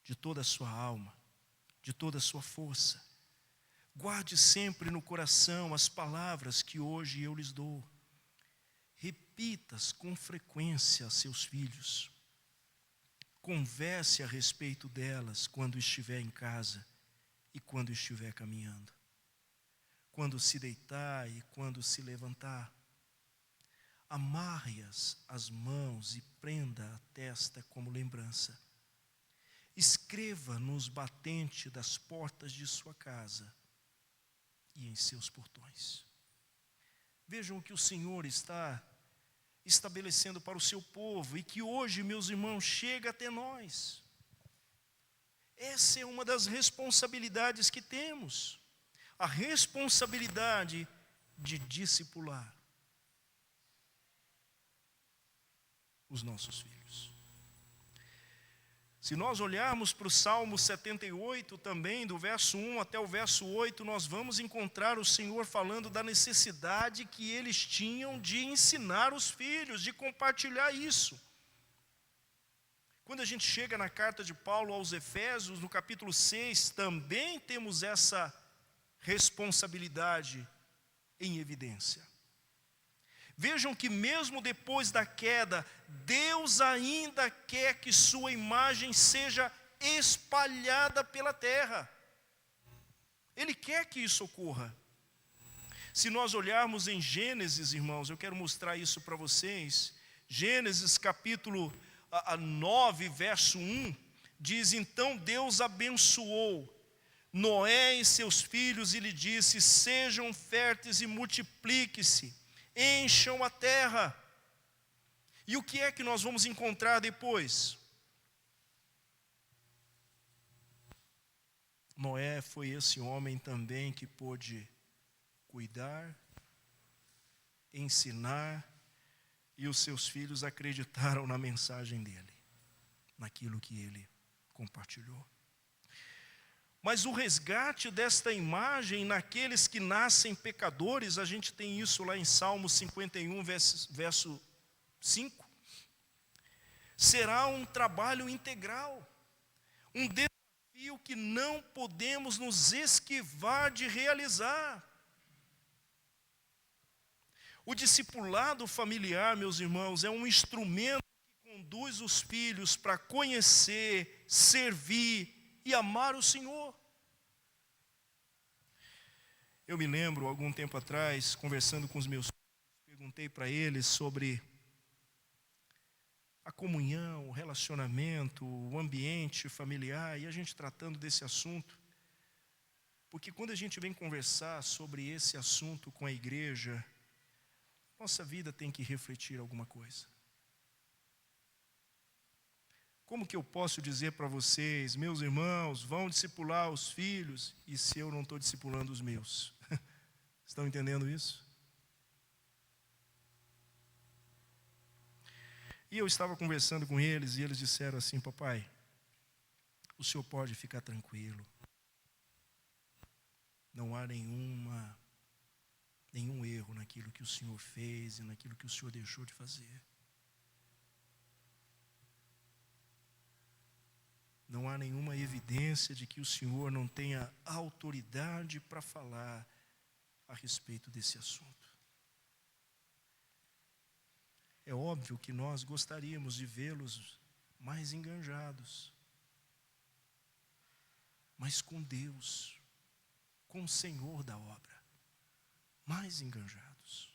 de toda a sua alma, de toda a sua força. Guarde sempre no coração as palavras que hoje eu lhes dou. Repita-as com frequência a seus filhos. Converse a respeito delas quando estiver em casa e quando estiver caminhando, quando se deitar e quando se levantar. Amarre-as às mãos e prenda a testa como lembrança. Escreva nos batentes das portas de sua casa e em seus portões. Vejam o que o Senhor está estabelecendo para o seu povo e que hoje, meus irmãos, chega até nós. Essa é uma das responsabilidades que temos. A responsabilidade de discipular os nossos filhos. Se nós olharmos para o Salmo 78 também, do verso 1 até o verso 8, nós vamos encontrar o Senhor falando da necessidade que eles tinham de ensinar os filhos, de compartilhar isso. Quando a gente chega na carta de Paulo aos Efésios, no capítulo 6, também temos essa responsabilidade em evidência. Vejam que mesmo depois da queda, Deus ainda quer que sua imagem seja espalhada pela terra. Ele quer que isso ocorra. Se nós olharmos em Gênesis, irmãos, eu quero mostrar isso para vocês. Gênesis capítulo 9, verso 1, diz: então Deus abençoou Noé e seus filhos e lhe disse: sejam férteis e multipliquem-se, encham a terra. E o que é que nós vamos encontrar depois? Noé foi esse homem também que pôde cuidar, ensinar, e os seus filhos acreditaram na mensagem dele, naquilo que ele compartilhou. Mas o resgate desta imagem naqueles que nascem pecadores, a gente tem isso lá em Salmo 51, verso 5. Será um trabalho integral, um desafio que não podemos nos esquivar de realizar. O discipulado familiar, meus irmãos, é um instrumento que conduz os filhos para conhecer, servir e amar o Senhor. Eu me lembro, algum tempo atrás, conversando com os meus filhos, perguntei para eles sobre a comunhão, o relacionamento, o ambiente familiar, e a gente tratando desse assunto, porque quando a gente vem conversar sobre esse assunto com a igreja, nossa vida tem que refletir alguma coisa. Como que eu posso dizer para vocês, meus irmãos, vão discipular os filhos, e se eu não estou discipulando os meus? Estão entendendo isso? E eu estava conversando com eles, e eles disseram assim: papai, o senhor pode ficar tranquilo. Não há nenhum erro naquilo que o senhor fez e naquilo que o senhor deixou de fazer. Não há nenhuma evidência de que o senhor não tenha autoridade para falar a respeito desse assunto. É óbvio que nós gostaríamos de vê-los mais enganjados, mas com Deus, com o Senhor da obra, mais enganjados.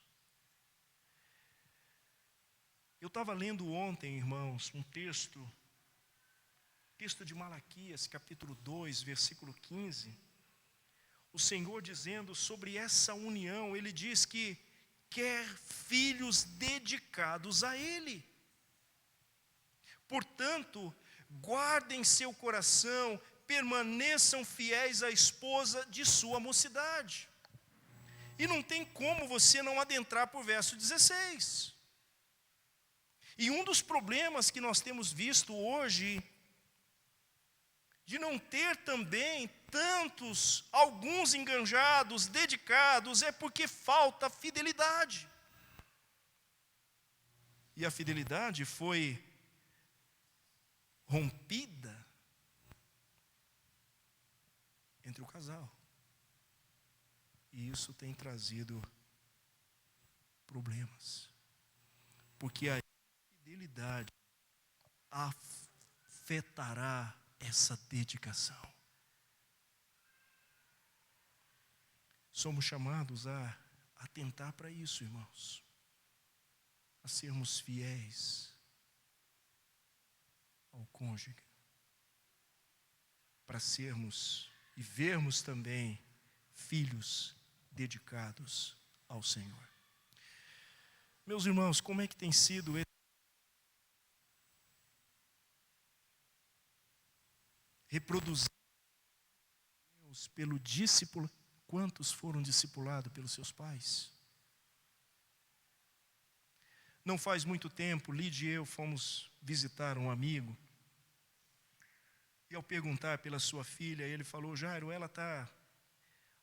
Eu estava lendo ontem, irmãos, um texto de Malaquias, capítulo 2, versículo 15, o Senhor dizendo sobre essa união, Ele diz que quer filhos dedicados a Ele. Portanto, guardem seu coração, permaneçam fiéis à esposa de sua mocidade. E não tem como você não adentrar por verso 16. E um dos problemas que nós temos visto hoje, de não ter também alguns enganjados, dedicados, é porque falta fidelidade. e a fidelidade foi rompida entre o casal. E isso tem trazido problemas. Porque a fidelidade afetará essa dedicação. Somos chamados a atentar para isso, irmãos. A sermos fiéis ao cônjuge. Para sermos e vermos também filhos dedicados ao Senhor. Meus irmãos, como é que tem sido esse reproduzir Deus pelo discípulo? Quantos foram discipulados pelos seus pais? Não faz muito tempo, Lídia e eu fomos visitar um amigo. E ao perguntar pela sua filha, ele falou: Jairo, ela está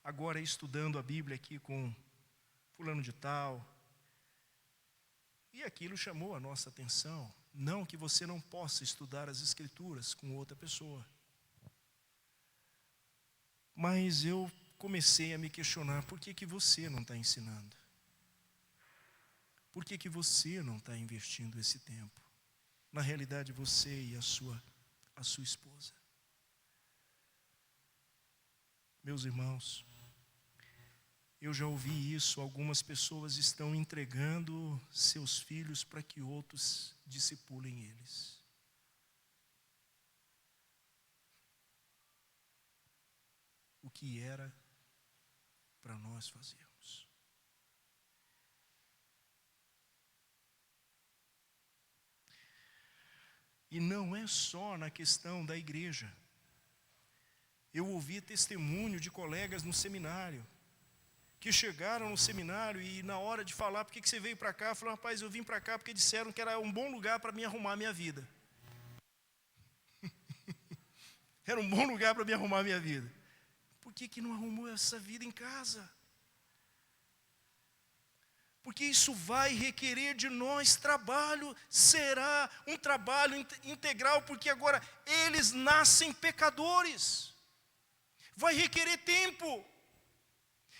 agora estudando a Bíblia aqui com fulano de tal. E aquilo chamou a nossa atenção. Não que você não possa estudar as Escrituras com outra pessoa. Mas eu comecei a me questionar, por que você não está ensinando? Por que você não está investindo esse tempo? Na realidade, você e a sua esposa. Meus irmãos, eu já ouvi isso, algumas pessoas estão entregando seus filhos para que outros discipulem eles. O que era para nós fazermos. E não é só na questão da igreja. Eu ouvi testemunho de colegas no seminário, que chegaram no seminário e na hora de falar, por que você veio para cá? Falaram, rapaz, eu vim para cá porque disseram que era um bom lugar para me arrumar a minha vida. Era um bom lugar para me arrumar a minha vida. Por que não arrumou essa vida em casa? Porque isso vai requerer de nós trabalho, será um trabalho integral, porque agora eles nascem pecadores. Vai requerer tempo,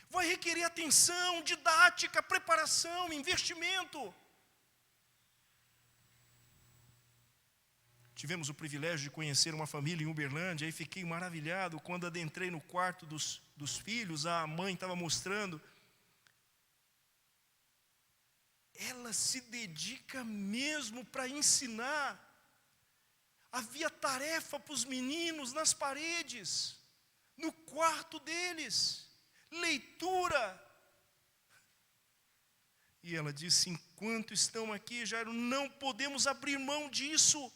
vai requerer atenção, didática, preparação, investimento. Tivemos o privilégio de conhecer uma família em Uberlândia, e fiquei maravilhado quando adentrei no quarto dos filhos, a mãe estava mostrando. Ela se dedica mesmo para ensinar. Havia tarefa para os meninos nas paredes, no quarto deles, leitura. E ela disse, enquanto estão aqui, Jairo, não podemos abrir mão disso.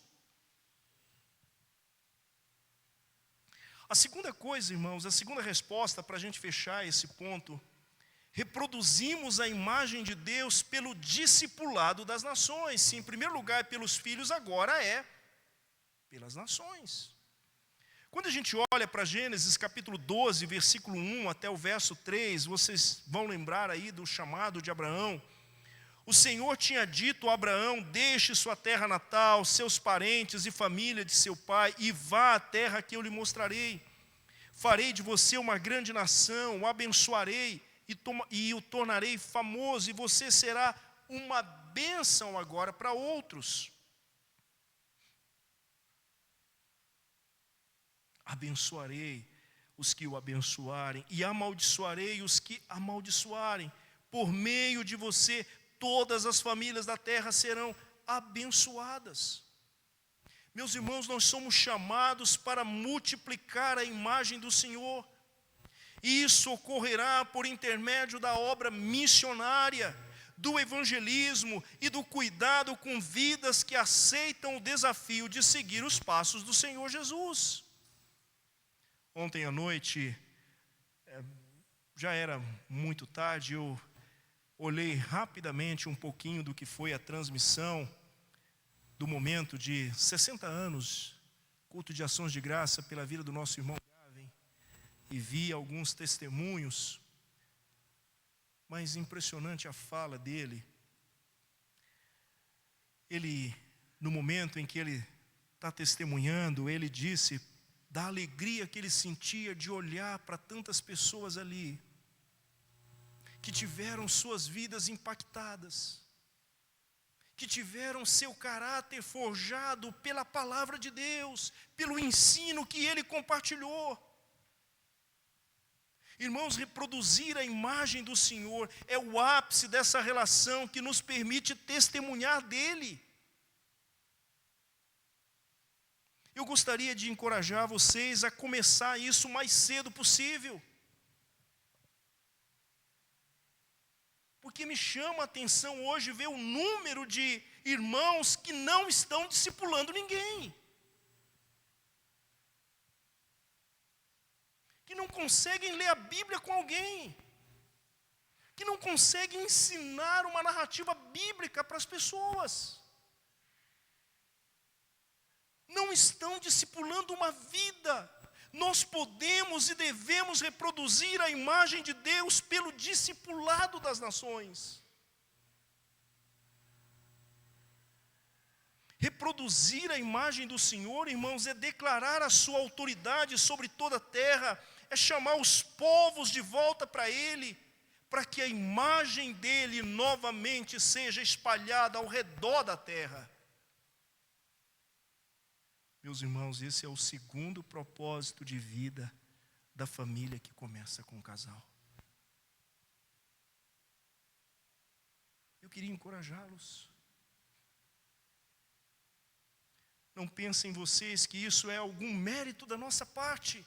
A segunda coisa, irmãos, a segunda resposta para a gente fechar esse ponto, reproduzimos a imagem de Deus pelo discipulado das nações. Se em primeiro lugar pelos filhos, agora é pelas nações. Quando a gente olha para Gênesis capítulo 12, versículo 1 até o verso 3, vocês vão lembrar aí do chamado de Abraão. O Senhor tinha dito a Abraão, deixe sua terra natal, seus parentes e família de seu pai, e vá à terra que eu lhe mostrarei. Farei de você uma grande nação, o abençoarei e o tornarei famoso, e você será uma bênção agora para outros. Abençoarei os que o abençoarem, e amaldiçoarei os que amaldiçoarem. Por meio de você, todas as famílias da terra serão abençoadas. Meus irmãos, nós somos chamados para multiplicar a imagem do Senhor. Isso ocorrerá por intermédio da obra missionária, do evangelismo e do cuidado com vidas que aceitam o desafio de seguir os passos do Senhor Jesus. Ontem à noite, já era muito tarde, eu olhei rapidamente um pouquinho do que foi a transmissão do momento de 60 anos, culto de ações de graça pela vida do nosso irmão Gavin, e vi alguns testemunhos, mas impressionante a fala dele. ele, no momento em que ele está testemunhando, ele disse da alegria que ele sentia de olhar para tantas pessoas ali, que tiveram suas vidas impactadas, que tiveram seu caráter forjado pela palavra de Deus, pelo ensino que ele compartilhou. Irmãos, reproduzir a imagem do Senhor é o ápice dessa relação que nos permite testemunhar dele. Eu gostaria de encorajar vocês a começar isso o mais cedo possível. Porque me chama a atenção hoje ver o número de irmãos que não estão discipulando ninguém. Que não conseguem ler a Bíblia com alguém. Que não conseguem ensinar uma narrativa bíblica para as pessoas. Não estão discipulando uma vida. Nós podemos e devemos reproduzir a imagem de Deus pelo discipulado das nações. Reproduzir a imagem do Senhor, irmãos, é declarar a sua autoridade sobre toda a terra, é chamar os povos de volta para Ele, para que a imagem dEle novamente seja espalhada ao redor da terra. Meus irmãos, esse é o segundo propósito de vida da família que começa com o casal. Eu queria encorajá-los. Não pensem vocês que isso é algum mérito da nossa parte.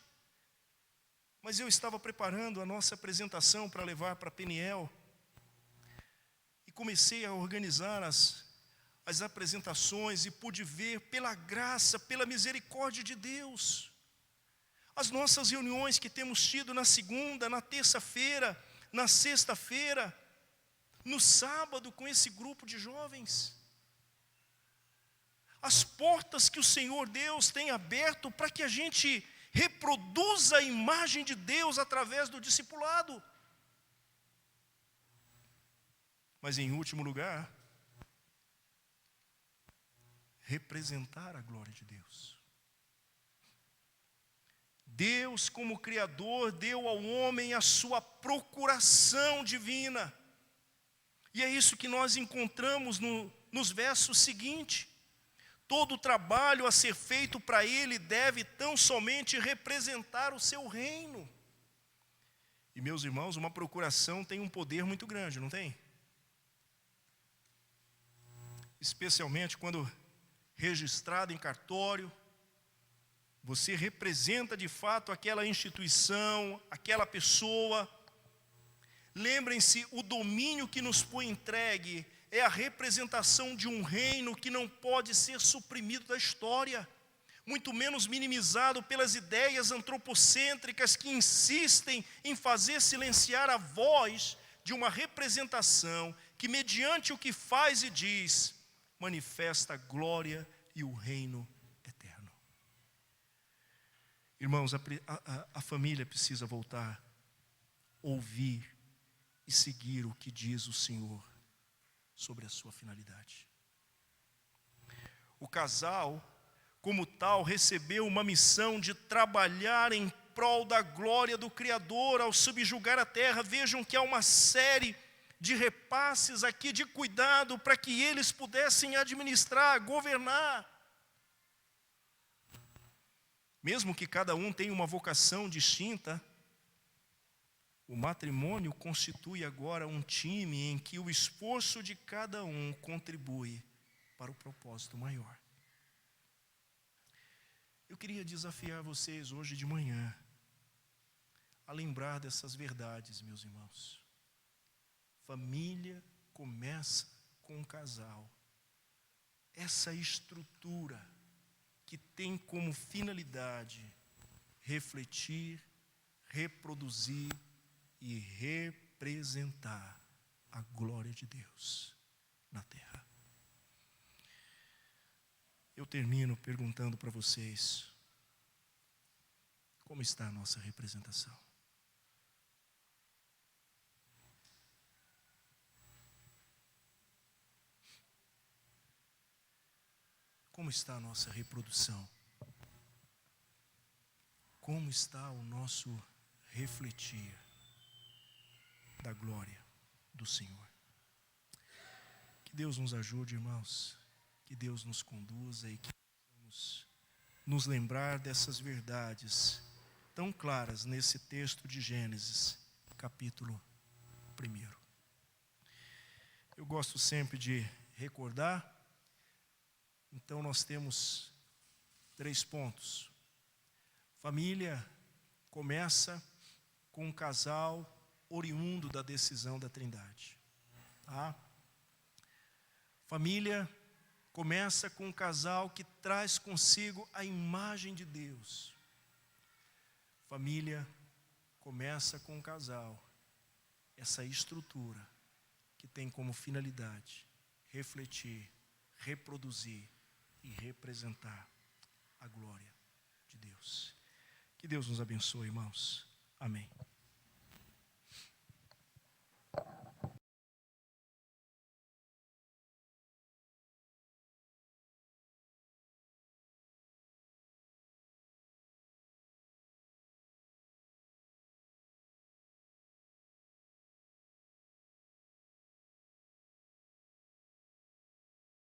Mas eu estava preparando a nossa apresentação para levar para Peniel. E comecei a organizar as apresentações e pude ver, pela graça, pela misericórdia de Deus, as nossas reuniões que temos tido na segunda, na terça-feira, na sexta-feira, no sábado com esse grupo de jovens. As portas que o Senhor Deus tem aberto para que a gente reproduza a imagem de Deus através do discipulado. Mas em último lugar, representar a glória de Deus. Deus, como Criador, deu ao homem a sua procuração divina. E é isso que nós encontramos nos versos seguintes. Todo o trabalho a ser feito para ele deve tão somente representar o seu reino. E meus irmãos, uma procuração tem um poder muito grande, não tem? Especialmente quando registrado em cartório, você representa de fato aquela instituição, aquela pessoa. Lembrem-se, o domínio que nos foi entregue é a representação de um reino que não pode ser suprimido da história, muito menos minimizado pelas ideias antropocêntricas que insistem em fazer silenciar a voz de uma representação que, mediante o que faz e diz, manifesta a glória e o reino eterno. Irmãos, a família precisa voltar, ouvir e seguir o que diz o Senhor sobre a sua finalidade. O casal, como tal, recebeu uma missão de trabalhar em prol da glória do Criador ao subjugar a terra. Vejam que há uma série de repasses aqui de cuidado para que eles pudessem administrar, governar. Mesmo que cada um tenha uma vocação distinta, o matrimônio constitui agora um time em que o esforço de cada um contribui para o propósito maior. Eu queria desafiar vocês hoje de manhã a lembrar dessas verdades, meus irmãos. Família começa com o casal. Essa estrutura que tem como finalidade refletir, reproduzir e representar a glória de Deus na terra. Eu termino perguntando para vocês, como está a nossa representação? Como está a nossa reprodução? Como está o nosso refletir da glória do Senhor? Que Deus nos ajude, irmãos. Que Deus nos conduza e que possamos nos lembrar dessas verdades tão claras nesse texto de Gênesis, capítulo 1. Eu gosto sempre de recordar. Então nós temos 3 pontos. Família começa com um casal oriundo da decisão da Trindade. Tá? Família começa com um casal que traz consigo a imagem de Deus. Família começa com um casal, essa estrutura que tem como finalidade refletir, reproduzir e representar a glória de Deus. Que Deus nos abençoe, irmãos. Amém.